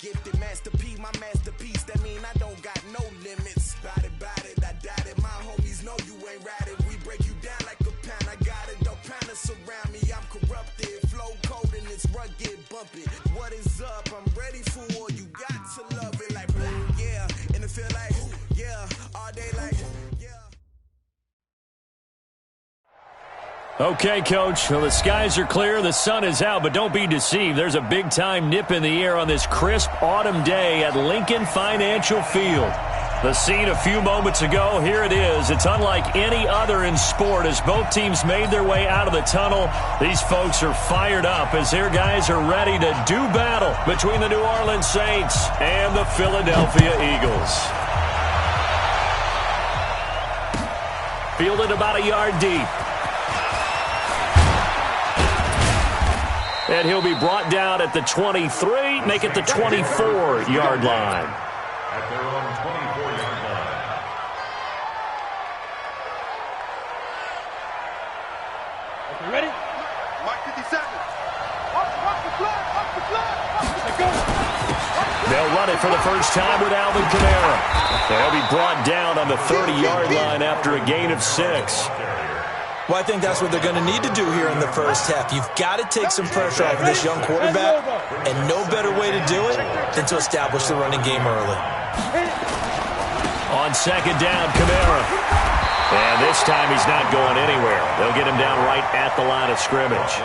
gifted masterpiece, my masterpiece. That mean I don't got no limits. Bout it, I doubt it. My homies know you ain't ratted. We break you down like a pound. I got it, don't panic surround me. I'm corrupted, flow cold and it's rugged, bumpy. What is up? I'm ready for war. You got to love it like boom, yeah. And it feel like yeah, all day like yeah. Okay, Coach. Well, the skies are clear. The sun is out, but don't be deceived. There's a big-time nip in the air on this crisp autumn day at Lincoln Financial Field. The scene a few moments ago, here it is. It's unlike any other in sport as both teams made their way out of the tunnel. These folks are fired up as their guys are ready to do battle between the New Orleans Saints and the Philadelphia Eagles. Fielded about a yard deep. And he'll be brought down at the 23, make it the 24-yard line. At their own 24-yard line. Okay, ready? Mark 57. Off the flag. Let's go. They'll run it for the first time with Alvin Kamara. They'll be brought down on the 30-yard line after a gain of 6. Well, I think that's what they're going to need to do here in the first half. You've got to take some pressure off of this young quarterback, and no better way to do it than to establish the running game early. On second down, Kamara. And this time he's not going anywhere. They'll get him down right at the line of scrimmage.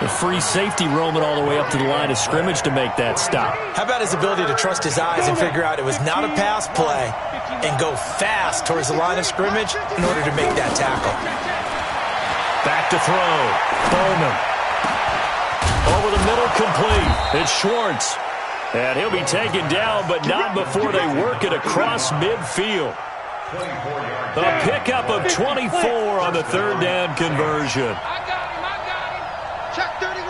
The free safety roaming all the way up to the line of scrimmage to make that stop. How about his ability to trust his eyes and figure out it was not a pass play and go fast towards the line of scrimmage in order to make that tackle. Back to throw. Bowman. Over the middle, complete. It's Schwartz. And he'll be taken down, but not before they work it across midfield. A pickup of 24 on the third down conversion. Check 31.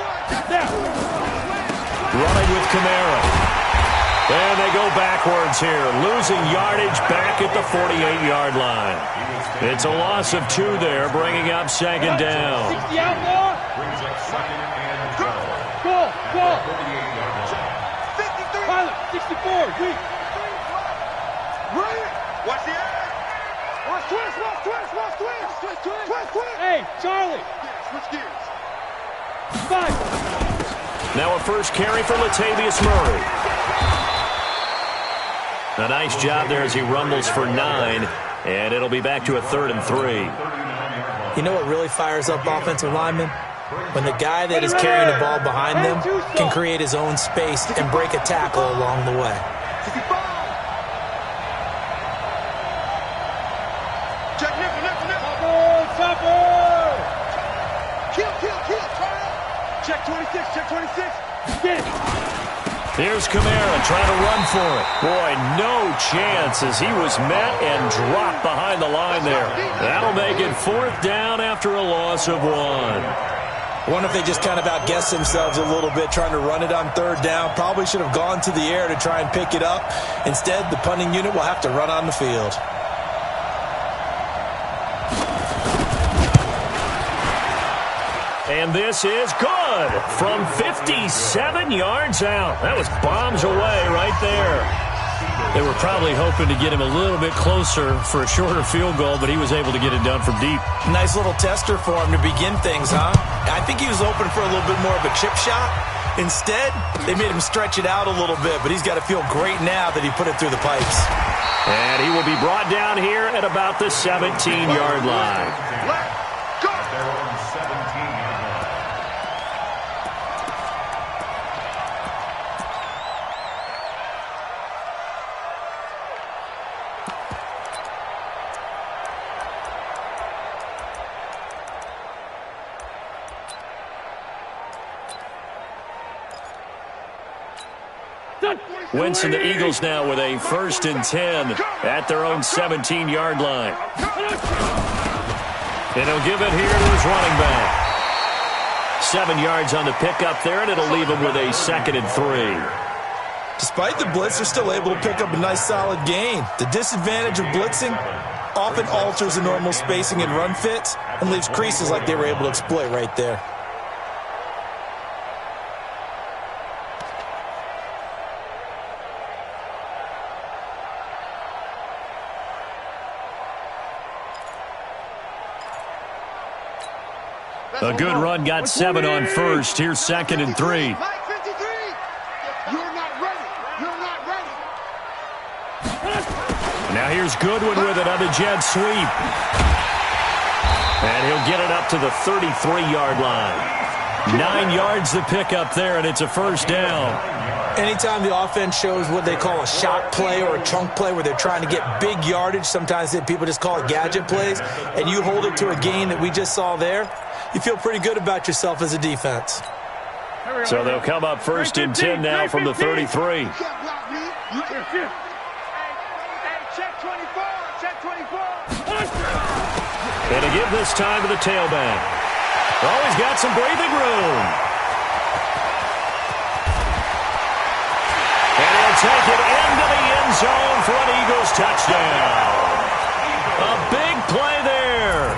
Running with Kamara. And they go backwards here, losing yardage back at the 48-yard line. It's a loss of 2 there, bringing up second down. 60 out, Brings up second and 12. Go. 53. Pilot, 64, weak. Right. Watch the edge. Watch twist. Hey, Charlie. Switch gears. 5. Now a first carry for Latavius Murray. A nice job there as he rumbles for 9, and it'll be back to a 3rd and 3. You know what really fires up offensive linemen? When the guy that is carrying the ball behind them can create his own space and break a tackle along the way. 65. Check nipple. Chopper. Kill. Check 26. Get it. Here's Kamara trying to run for it. Boy, no chance as he was met and dropped behind the line there. That'll make it 4th down after a loss of 1. I wonder if they just kind of outguessed themselves a little bit trying to run it on 3rd down. Probably should have gone to the air to try and pick it up. Instead, the punting unit will have to run on the field. And this is good from 57 yards out. That was bombs away right there. They were probably hoping to get him a little bit closer for a shorter field goal, but he was able to get it done from deep. Nice little tester for him to begin things, huh? I think he was open for a little bit more of a chip shot. Instead, they made him stretch it out a little bit, but he's got to feel great now that he put it through the pipes. And he will be brought down here at about the 17-yard line. Wentz and the Eagles now with a 1st and 10 at their own 17-yard line. And he'll give it here to his running back. 7 yards on the pickup there, and it'll leave him with a 2nd and 3. Despite the blitz, they're still able to pick up a nice solid gain. The disadvantage of blitzing often alters the normal spacing and run fits and leaves creases like they were able to exploit right there. A good run got 7 on first. Here's 2nd and 3. You're not ready. You're not ready. Now here's Goodwin with it on the jet sweep. And he'll get it up to the 33-yard line. 9 yards to pick up there, and it's a first down. Anytime the offense shows what they call a shot play or a chunk play where they're trying to get big yardage, sometimes people just call it gadget plays, and you hold it to a gain that we just saw there, you feel pretty good about yourself as a defense. So they'll come up 1st and 10 now from the 33. Check 24. Check 24. And to give this time to the tailback. Oh, he's got some breathing room. And he'll take it into the end zone for an Eagles touchdown. A big play there.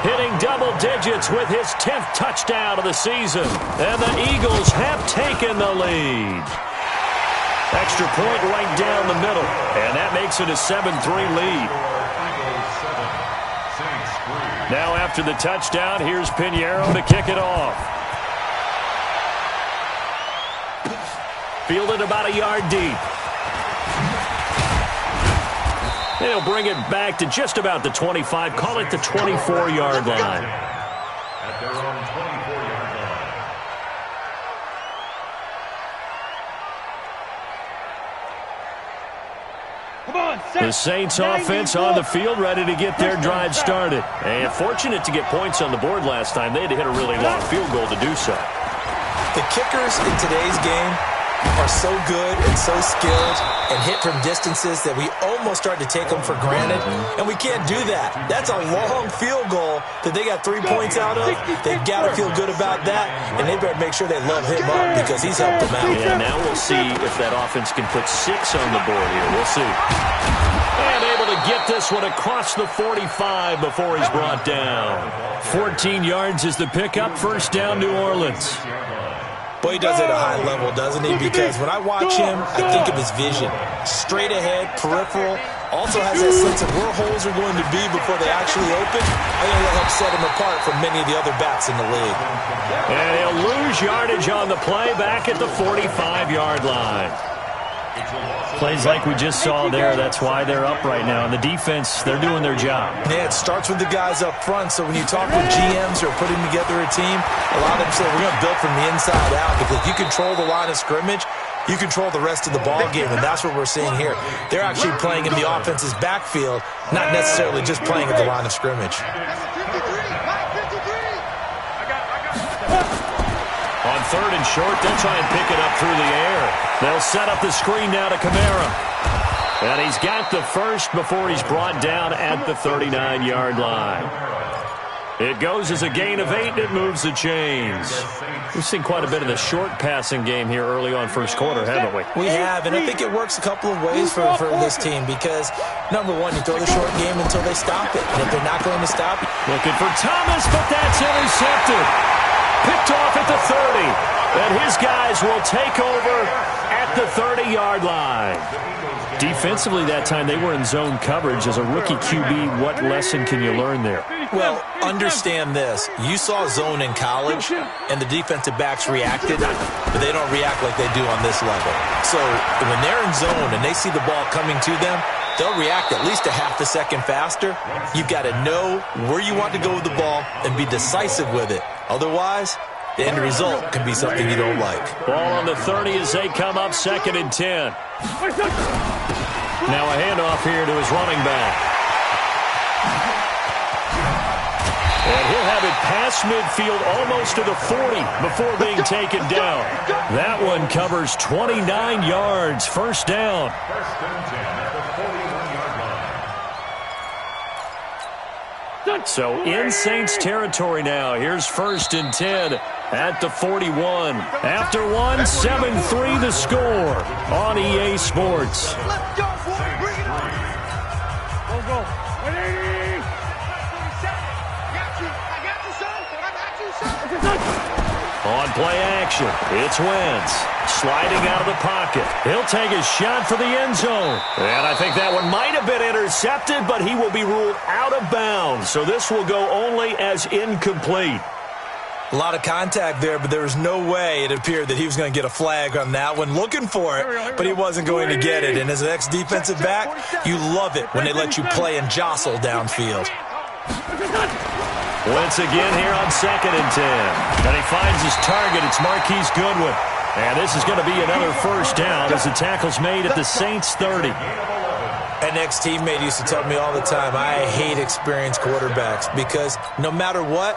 Hitting double digits with his 10th touchdown of the season. And the Eagles have taken the lead. Extra point right down the middle. And that makes it a 7-3 lead. Now after the touchdown, here's Pinheiro to kick it off. Fielded about a yard deep. They'll bring it back to just about the 25. Call it the 24-yard line. At their own 24-yard line. The Saints offense on the field, ready to get their drive started. And fortunate to get points on the board last time. They had to hit a really long field goal to do so. The kickers in today's game are so good and so skilled and hit from distances that we almost start to take them for granted, and we can't do that. That's a long field goal that they got 3 points out of. They've got to feel good about that, and they better make sure they love him up because he's helped them out. Yeah, now we'll see if that offense can put 6 on the board here. We'll see. And able to get this one across the 45 before he's brought down. 14 yards is the pickup. First down, New Orleans. Boy, he does it at a high level, doesn't he? Because when I watch him, I think of his vision. Straight ahead, peripheral. Also has that sense of where holes are going to be before they actually open. I think that'll help set him apart from many of the other backs in the league. And he'll lose yardage on the play back at the 45-yard line. Plays like we just saw there, that's why they're up right now. And the defense, they're doing their job. Yeah, it starts with the guys up front. So when you talk with GMs who are putting together a team, a lot of them say we're going to build from the inside out, because if you control the line of scrimmage, you control the rest of the ball game, and that's what we're seeing here. They're actually playing in the offense's backfield, not necessarily just playing at the line of scrimmage. On 3rd and short, they'll try and pick it up through the air. They'll set up the screen now to Kamara. And he's got the first before he's brought down at the 39-yard line. It goes as a gain of 8, and it moves the chains. We've seen quite a bit of the short passing game here early on first quarter, haven't we? We have, and I think it works a couple of ways for this team because, number one, you throw the short game until they stop it. And if they're not going to stop it. Looking for Thomas, but that's intercepted. Picked off at the 30. And his guys will take over at the 30-yard line. Defensively that time, they were in zone coverage. As a rookie QB, what lesson can you learn there? Well, understand this. You saw zone in college, and the defensive backs reacted, but they don't react like they do on this level. So when they're in zone and they see the ball coming to them, they'll react at least a half a second faster. You've got to know where you want to go with the ball and be decisive with it. Otherwise, the end result can be something you don't like. Ball on the 30 as they come up 2nd and 10. Now a handoff here to his running back. And he'll have it past midfield almost to the 40 before being taken down. That one covers 29 yards. First down. First and 10 at the 41-yard line. So in Saints territory now. Here's 1st and 10 at the 41. After one, 7-3 the score on EA Sports. Let's go, boy. Bring it on. Go. 180. I got you, son. On play action, it's Wentz. Sliding out of the pocket. He'll take a shot for the end zone. And I think that one might have been intercepted, but he will be ruled out of bounds. So this will go only as incomplete. A lot of contact there, but there was no way it appeared that he was going to get a flag on that one. Looking for it, but he wasn't going to get it. And as an ex-defensive back, you love it when they let you play and jostle downfield. Once again here on 2nd and 10. And he finds his target. It's Marquise Goodwin. And this is going to be another first down as the tackle's made at the Saints 30. An ex-teammate used to tell me all the time, I hate experienced quarterbacks because no matter what,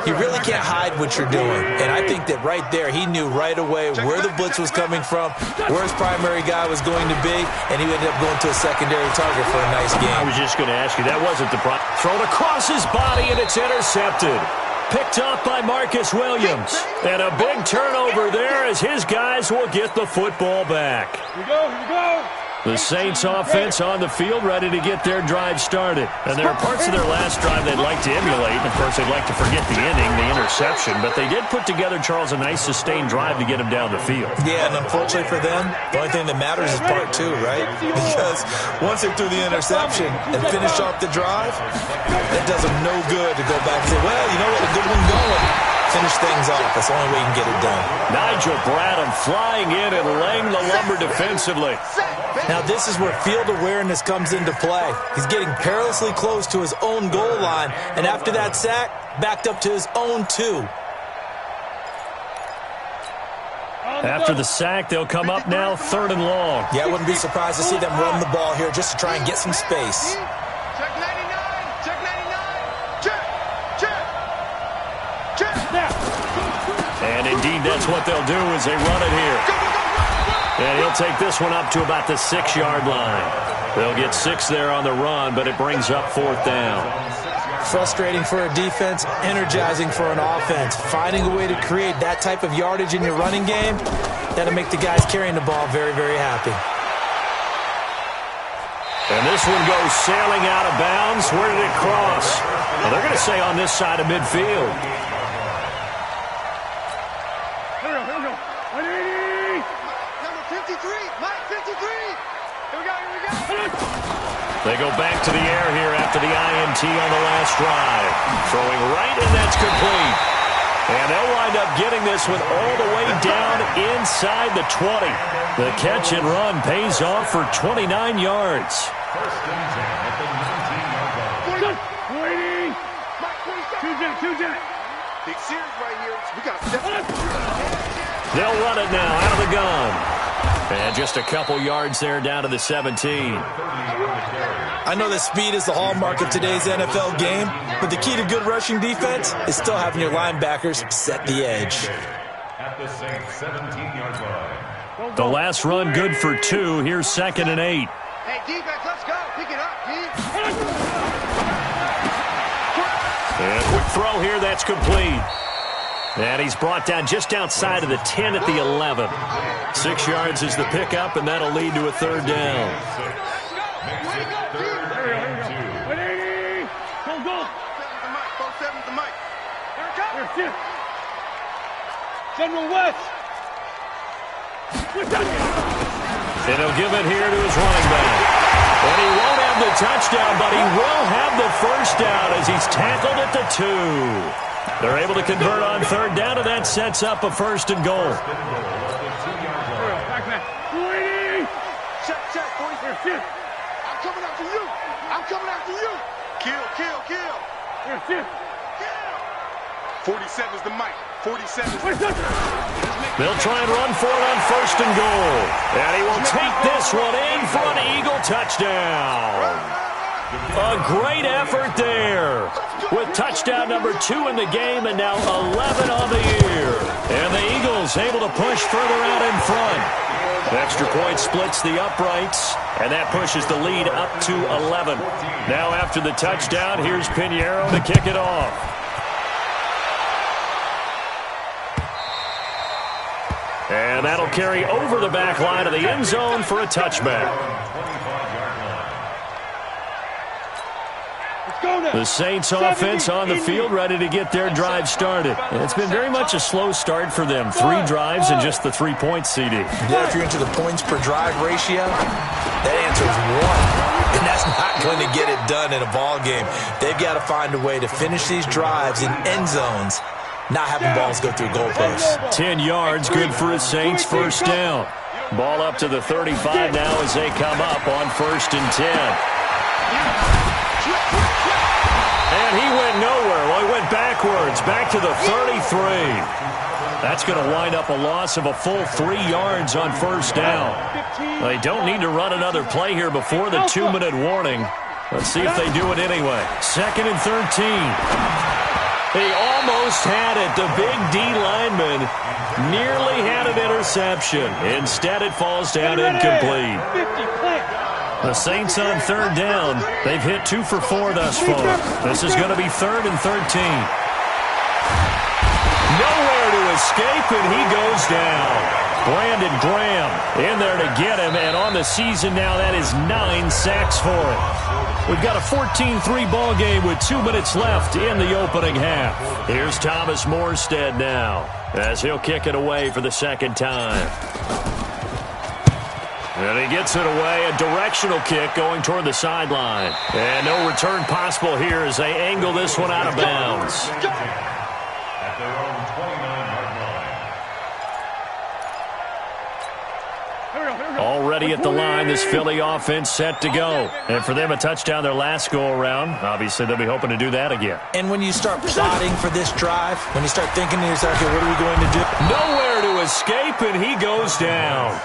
you really can't hide what you're doing. And I think that right there, he knew right away where the blitz was coming from, where his primary guy was going to be, and he ended up going to a secondary target for a nice game. I was just going to ask you, that wasn't the problem. Thrown across his body, and it's intercepted. Picked off by Marcus Williams. And a big turnover there as his guys will get the football back. Here we go, here we go. The Saints offense on the field ready to get their drive started. And there are parts of their last drive they'd like to emulate. And, of course, they'd like to forget the ending, the interception. But they did put together, Charles, a nice sustained drive to get him down the field. Yeah, and unfortunately for them, the only thing that matters is part 2, right? Because once they threw the interception and finished off the drive, it does them no good to go back and say, well, you know what, a good one going. Finish things off. That's the only way you can get it done. Nigel Bradham flying in and laying the lumber defensively. Now, this is where field awareness comes into play. He's getting perilously close to his own goal line, and after that sack, backed up to his own 2. After the sack, they'll come up now 3rd and long. Yeah, I wouldn't be surprised to see them run the ball here just to try and get some space. Check 99, check 99, check, check, check. And indeed, that's what they'll do as they run it here. And he'll take this one up to about the 6-yard line. They'll get 6 there on the run, but it brings up 4th down. Frustrating for a defense, energizing for an offense. Finding a way to create that type of yardage in your running game, that'll make the guys carrying the ball very, very happy. And this one goes sailing out of bounds. Where did it cross? Well, they're going to say on this side of midfield. Here we go. 180. Number 53, Mike 53. Here we go, here we go. They go back to the air here after the INT on the last drive. Throwing right, and that's complete. And they'll wind up getting this one all the way down inside the 20. The catch and run pays off for 29 yards. First and 10 at the 19-yard line. 180. Mike 27. Two jet. Big series right here. We got to step up. They'll run it now out of the gun. And just a couple yards there down to the 17. I know that speed is the hallmark of today's NFL game, but the key to good rushing defense is still having your linebackers set the edge. At the Saints 17-yard line. The last run good for 2. Here's 2nd and 8. Hey, defense, let's go. Pick it up, D. And a quick throw here, that's complete. And he's brought down just outside of the 10 at the 11. 6 yards is the pickup, and that'll lead to a 3rd down. Makes it 3rd and 2. 180. Go. 4-7's the mic. Here it comes. Here. General West. And he'll give it here to his running back. And he won't have the touchdown, but he will have the first down as he's tackled at the 2. They're able to convert on 3rd down, and that sets up a 1st and goal. Check, boys. I'm coming after you. I'm coming after you. Kill. Here. 47's the mic. 47's They'll try and run for it on 1st and goal. And he will take this one in for an Eagle touchdown. A great effort there with touchdown number 2 in the game and now 11 on the year. And the Eagles able to push further out in front. Extra point splits the uprights, and that pushes the lead up to 11. Now after the touchdown, here's Pinheiro to kick it off. And that'll carry over the back line of the end zone for a touchback. The Saints offense on the field ready to get their drive started. And it's been very much a slow start for them. 3 drives and just the 3 points, CD. Yeah, if you're into the points per drive ratio, that answer is 1. And that's not going to get it done in a ball game. They've got to find a way to finish these drives in end zones not having balls go through goalposts. 10 yards, good for the Saints, first down. Ball up to the 35 now as they come up on 1st and 10. And he went nowhere. Well, he went backwards, back to the 33. That's going to wind up a loss of a full 3 yards on 1st down. They don't need to run another play here before the 2-minute warning. Let's see if they do it anyway. 2nd and 13. He almost had it. The big D lineman nearly had an interception. Instead, it falls down incomplete. The Saints on 3rd down. They've hit 2 for 4 thus far. This is going to be 3rd and 13. Nowhere to escape, and he goes down. Brandon Graham in there to get him, and on the season now, that is 9 sacks for him. We've got a 14-3 ball game with 2 minutes left in the opening half. Here's Thomas Morstead now as he'll kick it away for the 2nd time. And he gets it away, a directional kick going toward the sideline. And no return possible here as they angle this one out of bounds. At their own 29-yard line. Already at the line, this Philly offense set to go. And for them, a touchdown their last go-around. Obviously, they'll be hoping to do that again. And when you start plotting for this drive, when you start thinking to yourself, okay, what are we going to do? Nowhere to escape, and he goes down.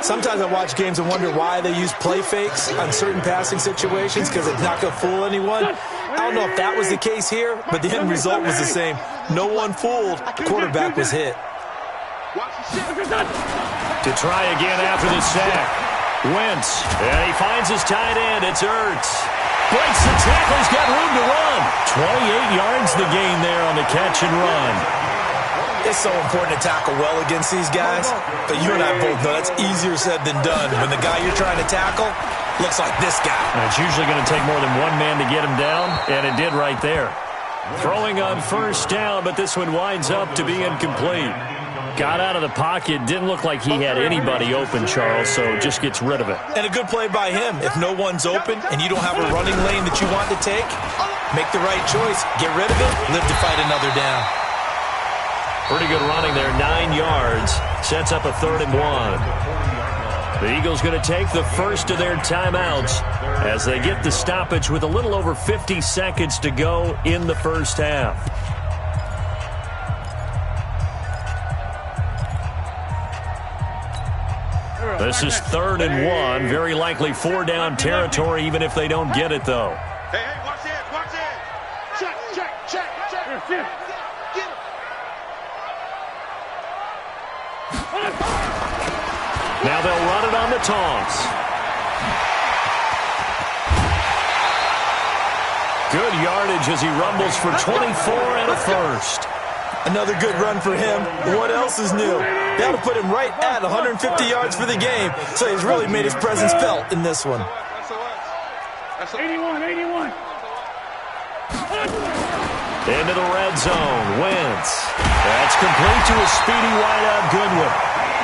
Sometimes I watch games and wonder why they use play fakes on certain passing situations because it's not going to fool anyone. I don't know if that was the case here, but the end result was the same. No one fooled. The quarterback was hit. To try again after the sack. Wentz, and he finds his tight end. It's Ertz. Breaks the tackle. He's got room to run. 28 yards the gain there on the catch and run. It's so important to tackle well against these guys, but you and I both know that's easier said than done. When the guy you're trying to tackle looks like this guy. And it's usually going to take more than one man to get him down, and it did right there. Throwing on 1st down, but this one winds up to be incomplete. Got out of the pocket, didn't look like he had anybody open, Charles, so just gets rid of it. And a good play by him. If no one's open and you don't have a running lane that you want to take, make the right choice. Get rid of it, live to fight another down. Pretty good running there, 9 yards. Sets up a 3rd and 1. The Eagles going to take the first of their timeouts as they get the stoppage with a little over 50 seconds to go in the first half. This is 3rd and 1. Very likely 4-down territory, even if they don't get it, though. Hey, watch it. Check. Now they'll run it on the toss. Good yardage as he rumbles for 24 and a first. Another good run for him. What else is new? That'll put him right at 150 yards for the game, so he's really made his presence felt in this one. 81. Into the red zone. Wentz. That's complete to a speedy wideout Goodwin.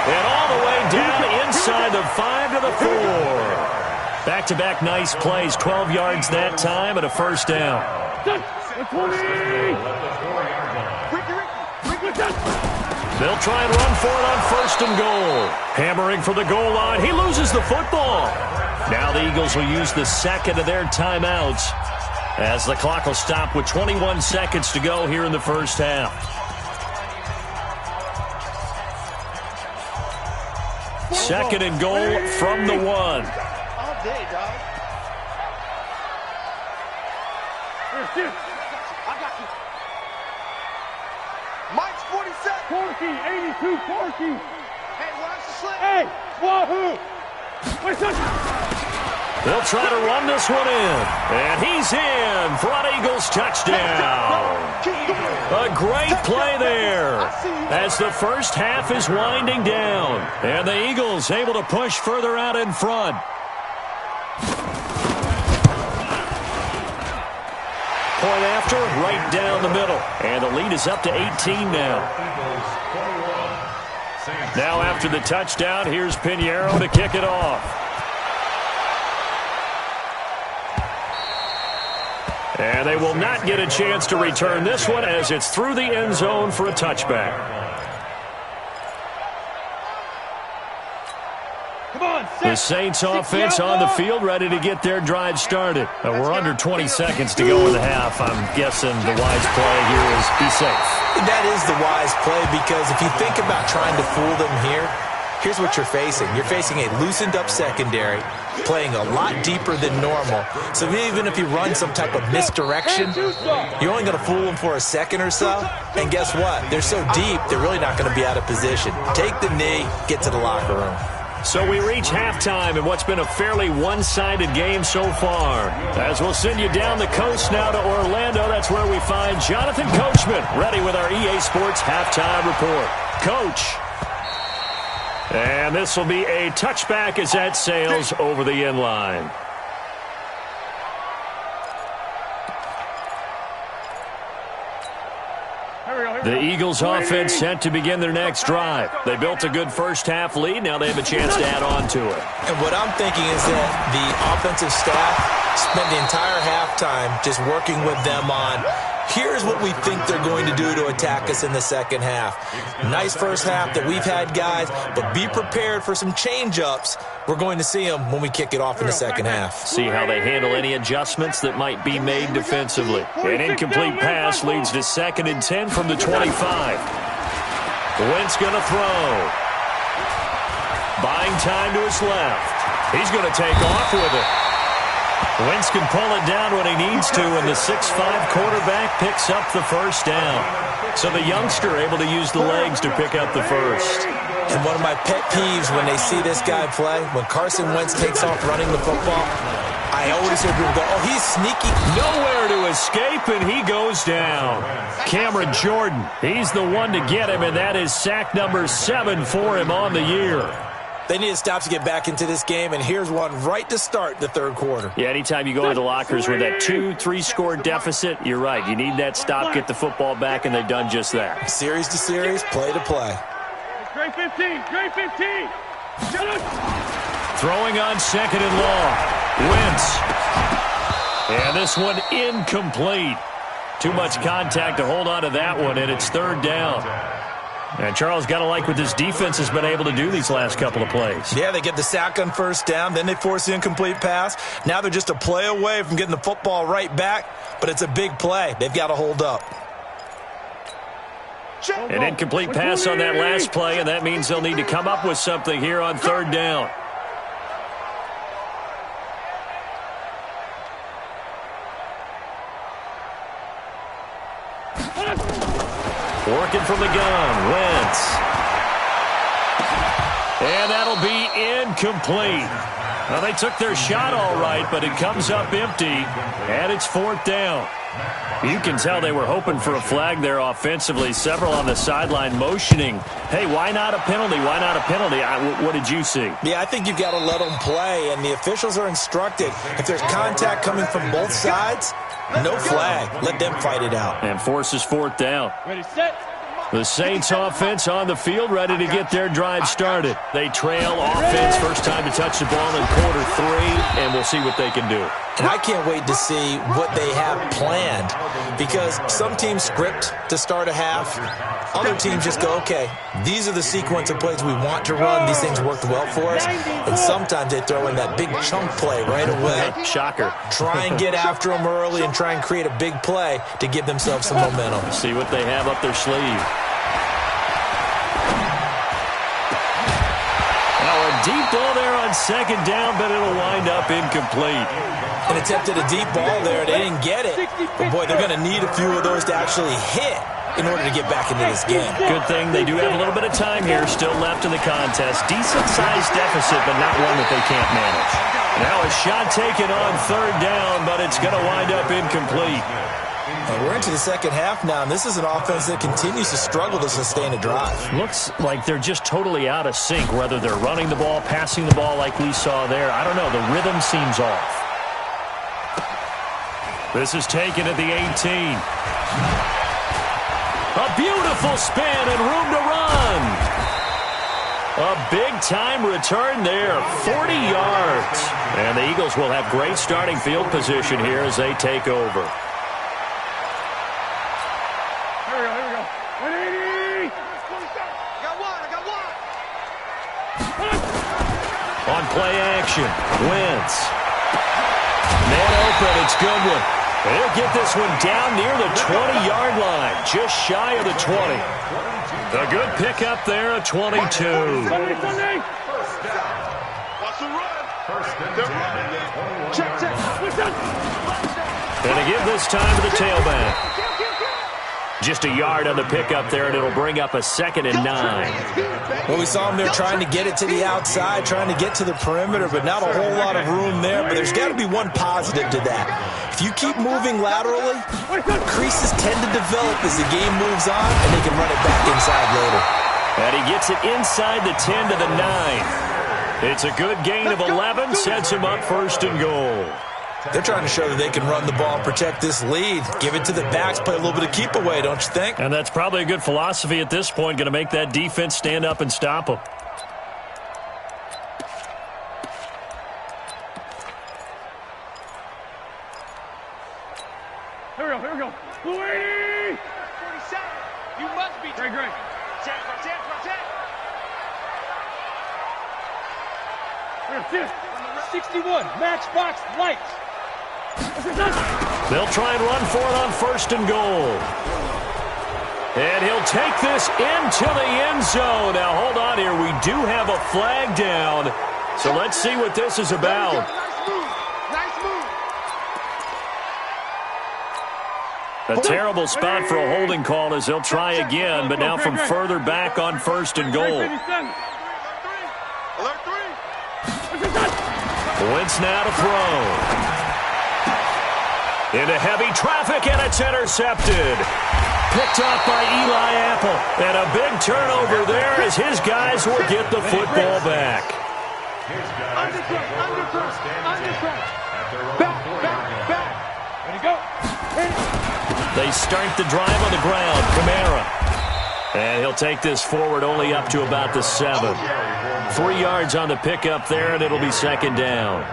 And all the way down inside the 5 to the 4. Back-to-back nice plays. 12 yards that time and a first down. They'll try and run for it on 1st and goal. Hammering for the goal line. He loses the football. Now the Eagles will use the 2nd of their timeouts as the clock will stop with 21 seconds to go here in the first half. Second and goal from the 1. All day, dog. I got you. Mike's 47. Corky, 82, Corky. Hey, watch the slip. Hey, wahoo. Wait, They'll try to run this one in. And he's in for an Eagles touchdown. A great play there as the first half is winding down. And the Eagles able to push further out in front. Point after, right down the middle. And the lead is up to 18 now. Now after the touchdown, here's Pinheiro to kick it off. And they will not get a chance to return this one as it's through the end zone for a touchback. The Saints offense on the field, ready to get their drive started. We're under 20 seconds to go in the half. I'm guessing the wise play here is be safe. That is the wise play, because if you think about trying to fool them here, here's what you're facing. You're facing a loosened-up secondary, playing a lot deeper than normal. So even if you run some type of misdirection, you're only going to fool them for a second or so. And guess what? They're so deep, they're really not going to be out of position. Take the knee, get to the locker room. So we reach halftime in what's been a fairly one-sided game so far. As we'll send you down the coast now to Orlando, that's where we find Jonathan Coachman, ready with our EA Sports halftime report. Coach. And this will be a touchback as that sails over the end line. The Eagles offense set to begin their next drive. They built a good first-half lead. Now they have a chance to add on to it. And what I'm thinking is that the offensive staff spent the entire halftime just working with them on, here's what we think they're going to do to attack us in the second half. Nice first half that we've had, guys, but be prepared for some change-ups. We're going to see them when we kick it off in the second half. See how they handle any adjustments that might be made defensively. An incomplete pass leads to 2nd and 10 from the 25. Wentz going to throw. Buying time to his left. He's going to take off with it. Wentz can pull it down when he needs to, and the 6'5 quarterback picks up the first down. So the youngster able to use the legs to pick up the first. And one of my pet peeves when they see this guy play, when Carson Wentz takes off running the football, I always hear people go, oh, he's sneaky. Nowhere to escape, and he goes down. Cameron Jordan, he's the one to get him, and that is sack number 7 for him on the year. They need to stop to get back into this game, and here's one right to start the third quarter. Yeah, anytime you go into the lockers with that 2-3 score deficit, you're right. You need that stop, get the football back, and they've done just that. Series to series, play to play. Trey 15, Trey 15. Throwing on 2nd and long. Wentz. And this one incomplete. Too much contact to hold on to that one, and it's 3rd down. And Charles, got to like what this defense has been able to do these last couple of plays. Yeah, they get the sack on 1st down, then they force the incomplete pass. Now they're just a play away from getting the football right back, but it's a big play. They've got to hold up. An incomplete pass on that last play, and that means they'll need to come up with something here on 3rd down. Working from the gun, Wentz. And that'll be incomplete. Well, they took their shot all right, but it comes up empty, and it's 4th down. You can tell they were hoping for a flag there offensively. Several on the sideline motioning, hey, why not a penalty? Why not a penalty? What did you see? Yeah, I think you've got to let them play, and the officials are instructed. If there's contact coming from both sides, no flag. Let them fight it out. And forces 4th down. Ready, set. The Saints offense on the field, ready to get their drive started. They trail offense, first time to touch the ball in quarter 3, and we'll see what they can do. And I can't wait to see what they have planned, because some teams script to start a half. Other teams just go, okay, these are the sequence of plays we want to run. These things worked well for us. And sometimes they throw in that big chunk play right away. Shocker. Try and get after them early and try and create a big play to give themselves some momentum. See what they have up their sleeve. Now a deep ball there on 2nd down, but it'll wind up incomplete. And attempted a deep ball there. They didn't get it. But, boy, they're going to need a few of those to actually hit in order to get back into this game. Good thing they do have a little bit of time here still left in the contest. Decent-sized deficit, but not one that they can't manage. Now a shot taken on 3rd down, but it's going to wind up incomplete. We're into the second half now, and this is an offense that continues to struggle to sustain a drive. Looks like they're just totally out of sync, whether they're running the ball, passing the ball like we saw there. I don't know. The rhythm seems off. This is taken at the 18. A beautiful spin and room to run. A big-time return there, 40 yards. And the Eagles will have great starting field position here as they take over. On play action, Wentz. Man open, it's Goodwin. They'll get this one down near the 20-yard line, just shy of the 20. A good pickup there, a 22. Sunday. What's the run? Check. And they give this time to the tailback. Just a yard on the pickup there, and it'll bring up a 2nd and 9. Well, we saw him there trying to get it to the outside, trying to get to the perimeter, but not a whole lot of room there. But there's got to be one positive to that. If you keep moving laterally, creases tend to develop as the game moves on, and they can run it back inside later. And he gets it inside the 10 to the 9. It's a good gain of 11, sets him up 1st and goal. They're trying to show that they can run the ball and protect this lead. Give it to the backs, play a little bit of keep away, don't you think? And that's probably a good philosophy at this point, going to make that defense stand up and stop them. Here we go. 47. You must be Great. Check. 61. Matchbox lights. They'll try and run for it on 1st and goal. And he'll take this into the end zone. Now, hold on here. We do have a flag down. So let's see what this is about. Nice move. A terrible spot for a holding call as they'll try again, but now from further back on 1st and goal. Alert 3. Wentz now to throw. Into heavy traffic, and it's intercepted. Picked up by Eli Apple. And a big turnover there as his guys will get the football back. Under Back. Ready, go. They start the drive on the ground. Kamara. And he'll take this forward only up to about the 7. 3 yards on the pickup there, and it'll be 2nd down.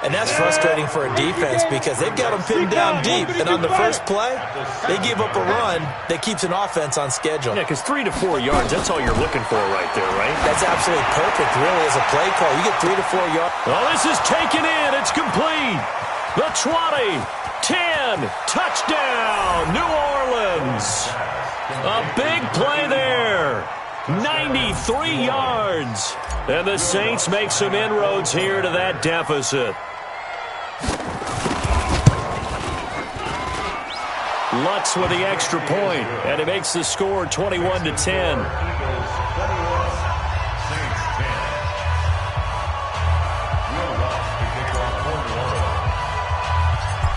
And that's frustrating for a defense because they've got them pinned down deep. And on the first play, they give up a run that keeps an offense on schedule. Yeah, because 3 to 4 yards, that's all you're looking for right there, right? That's absolutely perfect, really, as a play call. You get 3 to 4 yards. Oh, this is taken in. It's complete. The 20, 10, touchdown, New Orleans. A big play there. 93 yards. And the Saints make some inroads here to that deficit. Lutz with the extra point, and it makes the score 21-10.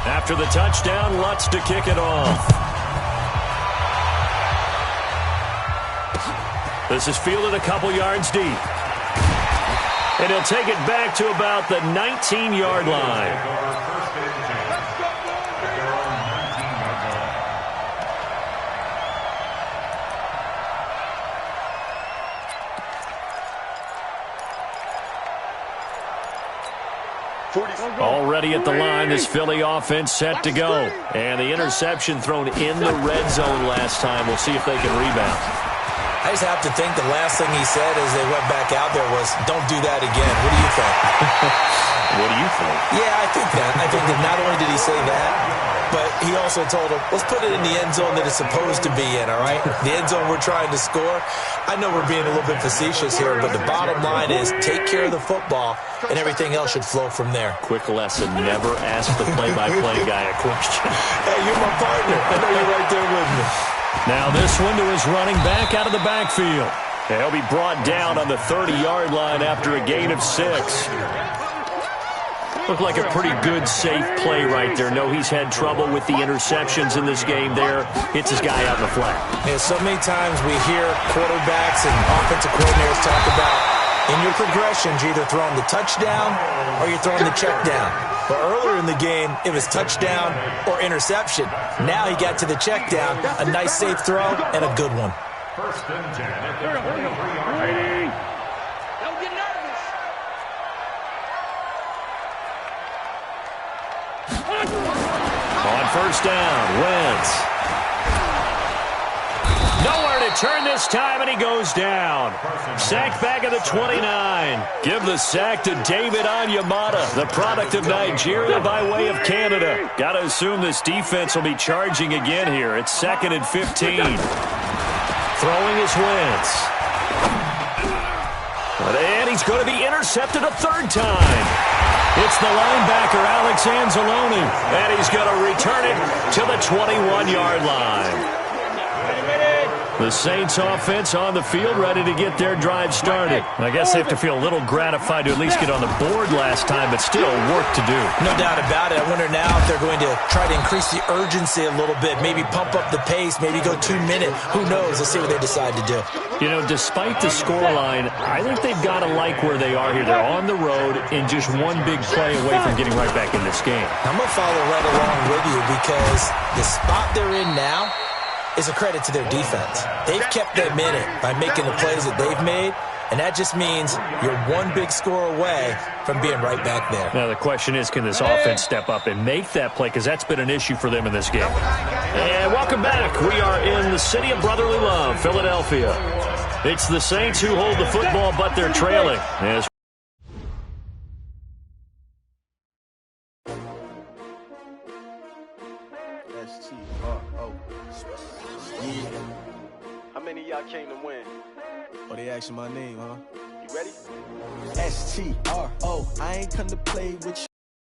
After the touchdown, Lutz to kick it off. This is fielded a couple yards deep. And he'll take it back to about the 19-yard line. Already at the line, this Philly offense set to go. And the interception thrown in the red zone last time. We'll see if they can rebound. I just have to think the last thing he said as they went back out there was, don't do that again. What do you think? What do you think? Yeah, I think that. I think that not only did he say that, but he also told him, let's put it in the end zone that it's supposed to be in, all right? The end zone we're trying to score. I know we're being a little bit facetious here, but the bottom line is take care of the football, and everything else should flow from there. Quick lesson, never ask the play-by-play guy a question. Hey, you're my partner. I know you're right there with me. Now this one to his running back out of the backfield. He'll be brought down on the 30-yard line after a gain of 6. Looked like a pretty good, safe play right there. No, he's had trouble with the interceptions in this game there. Hits his guy out in the flat. Yeah, so many times we hear quarterbacks and offensive coordinators talk about in your progressions, you're either throwing the touchdown or you're throwing the check down. But earlier in the game, it was touchdown or interception. Now he got to the check down, a nice safe throw, and a good one. 1st and 10 at the 33-yard line. Don't get nervous. On 1st down, Wentz. Nowhere to return this time, and he goes down. Sack back at the 29. Give the sack to David Onyemata, the product of Nigeria by way of Canada. Got to assume this defense will be charging again here. It's 2nd and 15. Throwing his Wentz. And he's going to be intercepted a 3rd time. It's the linebacker, Alex Anzalone, and he's going to return it to the 21-yard line. The Saints offense on the field, ready to get their drive started. I guess they have to feel a little gratified to at least get on the board last time, but still work to do. No doubt about it. I wonder now if they're going to try to increase the urgency a little bit, maybe pump up the pace, maybe go 2 minutes. Who knows? Let's see what they decide to do. You know, despite the scoreline, I think they've got to like where they are here. They're on the road and just one big play away from getting right back in this game. I'm going to follow right along with you because the spot they're in now is a credit to their defense. They've kept them in it by making the plays that they've made, and that just means you're one big score away from being right back there. Now, the question is, can this offense step up and make that play? Because that's been an issue for them in this game. And welcome back. We are in the city of brotherly love, Philadelphia. It's the Saints who hold the football, but they're trailing. As How many of y'all came to win? Oh, they asking my name, huh? You ready? S-T-R-O, I ain't come to play with you.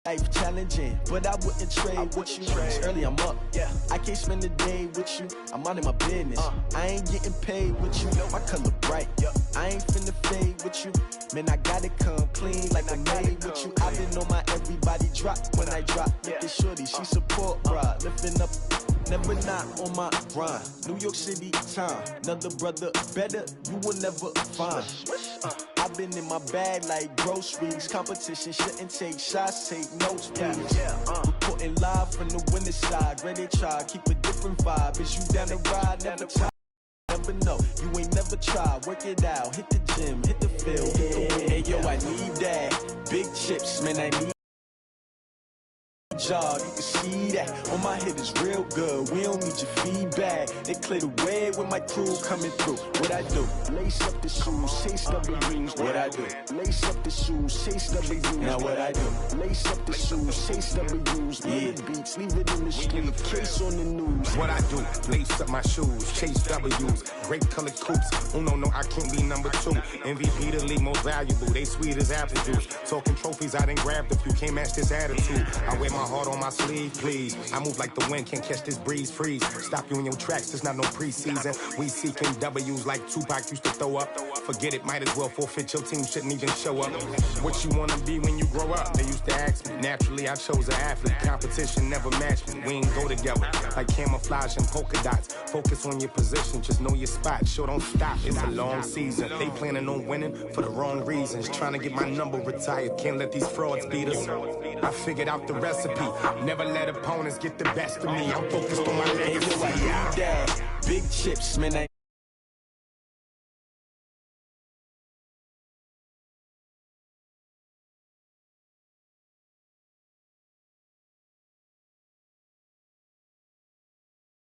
Life challenging, but I wouldn't trade with you. It's early, I'm up. Yeah, I can't spend the day with you. I'm out of my business. I ain't getting paid with you. My color bright. I ain't finna fade with you. Man, I gotta come clean like I'm made with you. I've been on my everybody drop when I drop. Look at shorty, she support ride, lifting up. Never not on my grind. New York City time. Another brother better, you will never find. I've been in my bag like groceries. Competition shouldn't take shots, take notes, please. Reporting live from the winning side. Ready to try, keep a different vibe. Is you down the ride? Never try. Never know, you ain't never tried. Work it out, hit the gym, hit the field. Hey yo, I need that. Big chips, man, I need job, you can see that. On my head is real good, we don't need your feedback. They clear the way with my crew coming through. What I do? Lace up the shoes, chase W's. What I do? Lace up the shoes, chase W's. Now what I do? Lace up the shoes, chase W's. Yeah, beats, leave it in the street, case on the news. What I do? Lace up my shoes, chase W's. Great colored coops. Oh no, I can't be number 2. MVP the league most valuable. They sweet as apple juice. Talking trophies, I didn't grab the few. Can't match this attitude. I wear my heart on my sleeve, please. I move like the wind, can't catch this breeze, freeze. Stop you in your tracks, there's not no preseason. We seeking W's like Tupac used to throw up. Forget it, might as well forfeit, your team shouldn't even show up. What you wanna be when you grow up? They used to ask me. Naturally, I chose an athlete. Competition never matched me. We ain't go together like camouflage and polka dots. Focus on your position, just know your spot. Sure, don't stop, it's a long season. They planning on winning for the wrong reasons. Trying to get my number retired, can't let these frauds beat us. I figured out the recipe. Never let opponents get the best of me. I'm focused on my legacy. Big chips, man.